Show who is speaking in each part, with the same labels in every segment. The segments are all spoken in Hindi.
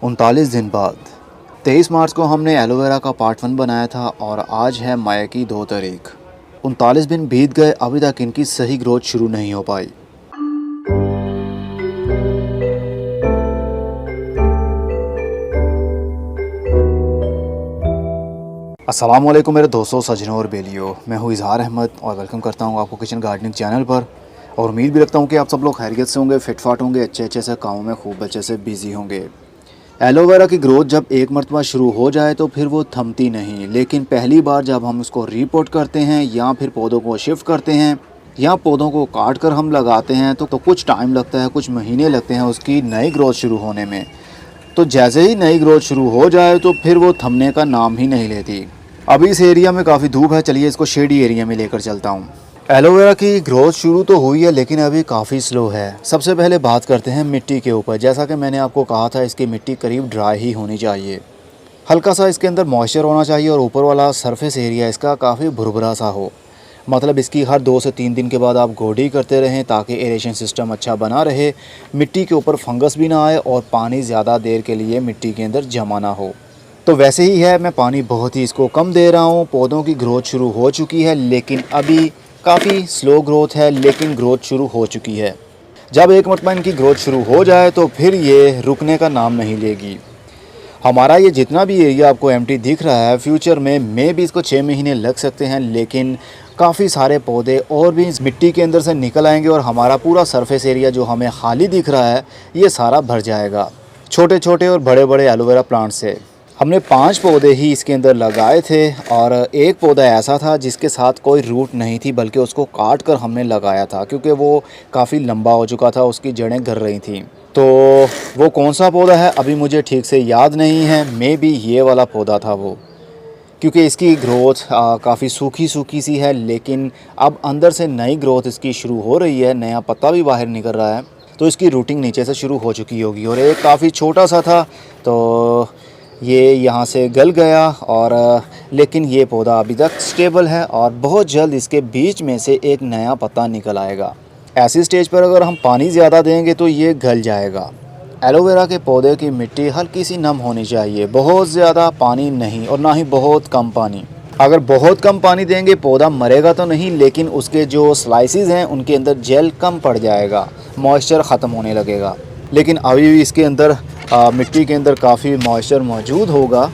Speaker 1: 39 दिन बाद 23 मार्च को हमने एलोवेरा का पार्ट 1 बनाया था और आज है मई की 2 तारीख। 39 दिन बीत गए, अभी तक इनकी सही ग्रोथ शुरू नहीं हो पाई। अस्सलाम वालेकुम मेरे दोस्तों, सजनों और बेलियों, मैं हूँ इजहार अहमद और वेलकम करता हूँ आपको किचन गार्डनिंग चैनल पर। और उम्मीद भी रखता हूँ कि आप सब लोग खैरियत से होंगे, फिटफाट होंगे, अच्छे से कामों में खूब अच्छे से बिजी होंगे। एलोवेरा की ग्रोथ जब एक मरतबा शुरू हो जाए तो फिर वो थमती नहीं, लेकिन पहली बार जब हम उसको रीपोर्ट करते हैं या फिर पौधों को शिफ्ट करते हैं या पौधों को काट कर हम लगाते हैं तो कुछ टाइम लगता है, कुछ महीने लगते हैं उसकी नई ग्रोथ शुरू होने में। तो जैसे ही नई ग्रोथ शुरू हो जाए तो फिर वो थमने का नाम ही नहीं लेती। अभी इस एरिया में काफ़ी धूप है, चलिए इसको शेडी एरिया में लेकर चलता हूँ। एलोवेरा की ग्रोथ शुरू तो हुई है लेकिन अभी काफ़ी स्लो है। सबसे पहले बात करते हैं मिट्टी के ऊपर। जैसा कि मैंने आपको कहा था, इसकी मिट्टी करीब ड्राई ही होनी चाहिए, हल्का सा इसके अंदर मॉइस्चर होना चाहिए और ऊपर वाला सरफेस एरिया इसका काफ़ी भुरभुरा सा हो। मतलब इसकी हर 2 से 3 दिन के बाद आप गोडी करते रहें ताकि एरेशन सिस्टम अच्छा बना रहे, मिट्टी के ऊपर फंगस भी ना आए और पानी ज़्यादा देर के लिए मिट्टी के अंदर जमा ना हो। तो वैसे ही है, मैं पानी बहुत ही इसको कम दे रहा हूँ। पौधों की ग्रोथ शुरू हो चुकी है लेकिन अभी काफ़ी स्लो ग्रोथ है, लेकिन ग्रोथ शुरू हो चुकी है। जब एक मरतबा इनकी ग्रोथ शुरू हो जाए तो फिर ये रुकने का नाम नहीं लेगी। हमारा ये जितना भी एरिया आपको एम्प्टी दिख रहा है, फ्यूचर में भी इसको 6 महीने लग सकते हैं, लेकिन काफ़ी सारे पौधे और भी इस मिट्टी के अंदर से निकल आएंगे और हमारा पूरा सरफेस एरिया जो हमें खाली दिख रहा है ये सारा भर जाएगा छोटे छोटे और बड़े बड़े एलोवेरा प्लांट से। हमने 5 पौधे ही इसके अंदर लगाए थे और एक पौधा ऐसा था जिसके साथ कोई रूट नहीं थी, बल्कि उसको काट कर हमने लगाया था क्योंकि वो काफ़ी लंबा हो चुका था, उसकी जड़ें गिर रही थी। तो वो कौन सा पौधा है अभी मुझे ठीक से याद नहीं है, मे बी ये वाला पौधा था वो, क्योंकि इसकी ग्रोथ काफ़ी सूखी सी है, लेकिन अब अंदर से नई ग्रोथ इसकी शुरू हो रही है, नया पत्ता भी बाहर निकल रहा है, तो इसकी रूटिंग नीचे से शुरू हो चुकी होगी। और एक काफ़ी छोटा सा था तो ये यहाँ से गल गया, और लेकिन ये पौधा अभी तक स्टेबल है और बहुत जल्द इसके बीच में से एक नया पत्ता निकल आएगा। ऐसी स्टेज पर अगर हम पानी ज़्यादा देंगे तो ये गल जाएगा। एलोवेरा के पौधे की मिट्टी हल्की सी नम होनी चाहिए, बहुत ज़्यादा पानी नहीं और ना ही बहुत कम पानी। अगर बहुत कम पानी देंगे पौधा मरेगा तो नहीं, लेकिन उसके जो स्लाइसिस हैं उनके अंदर जेल कम पड़ जाएगा, मॉइस्चर ख़त्म होने लगेगा। लेकिन अभी भी इसके अंदर मिट्टी के अंदर काफ़ी मॉइस्चर मौजूद होगा।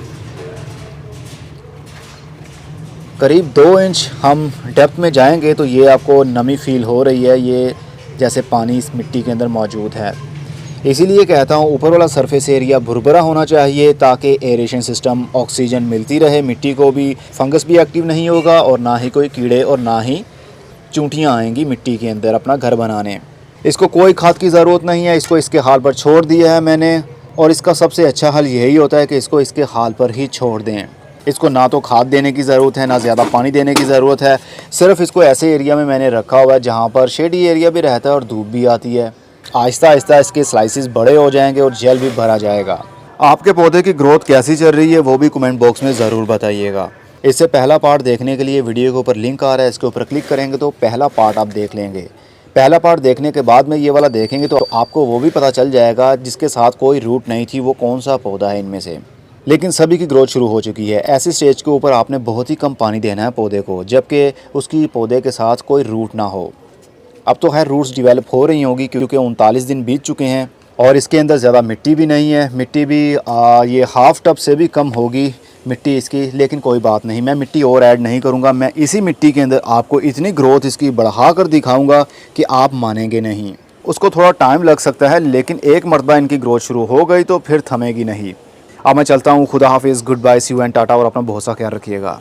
Speaker 1: करीब 2 इंच हम डेप्थ में जाएंगे तो ये आपको नमी फील हो रही है, ये जैसे पानी इस मिट्टी के अंदर मौजूद है। इसीलिए कहता हूँ ऊपर वाला सरफेस एरिया भुरभुरा होना चाहिए ताकि एरेशन सिस्टम, ऑक्सीजन मिलती रहे मिट्टी को भी, फंगस भी एक्टिव नहीं होगा और ना ही कोई कीड़े और ना ही चूंटियाँ आएंगी मिट्टी के अंदर अपना घर बनाने। इसको कोई खाद की ज़रूरत नहीं है, इसको इसके हाल पर छोड़ दिया है मैंने, और इसका सबसे अच्छा हल यही होता है कि इसको इसके हाल पर ही छोड़ दें। इसको ना तो खाद देने की ज़रूरत है, ना ज़्यादा पानी देने की ज़रूरत है। सिर्फ इसको ऐसे एरिया में मैंने रखा हुआ है जहाँ पर शेडी एरिया भी रहता है और धूप भी आती है। आहिस्ता आहिस्ता इसके स्लाइसिस बड़े हो जाएंगे और जेल भी भरा जाएगा। आपके पौधे की ग्रोथ कैसी चल रही है वो भी कमेंट बॉक्स में ज़रूर बताइएगा। इससे पहला पार्ट देखने के लिए वीडियो के ऊपर लिंक आ रहा है, इसके ऊपर क्लिक करेंगे तो पहला पार्ट आप देख लेंगे। पहला पार्ट देखने के बाद में ये वाला देखेंगे तो आपको वो भी पता चल जाएगा जिसके साथ कोई रूट नहीं थी, वो कौन सा पौधा है इनमें से। लेकिन सभी की ग्रोथ शुरू हो चुकी है। ऐसी स्टेज के ऊपर आपने बहुत ही कम पानी देना है पौधे को, जबकि उसकी पौधे के साथ कोई रूट ना हो। अब तो खैर रूट्स डेवलप हो रही होगी क्योंकि 39 दिन बीत चुके हैं और इसके अंदर ज़्यादा मिट्टी भी नहीं है। मिट्टी भी ये हाफ टब से भी कम होगी मिट्टी इसकी, लेकिन कोई बात नहीं, मैं मिट्टी और ऐड नहीं करूँगा। मैं इसी मिट्टी के अंदर आपको इतनी ग्रोथ इसकी बढ़ा कर दिखाऊँगा कि आप मानेंगे नहीं। उसको थोड़ा टाइम लग सकता है, लेकिन एक मरतबा इनकी ग्रोथ शुरू हो गई तो फिर थमेगी नहीं। अब मैं चलता हूँ, खुदा हाफिज़, good bye, see you and tata, और अपना बहुत सा ख्याल रखिएगा।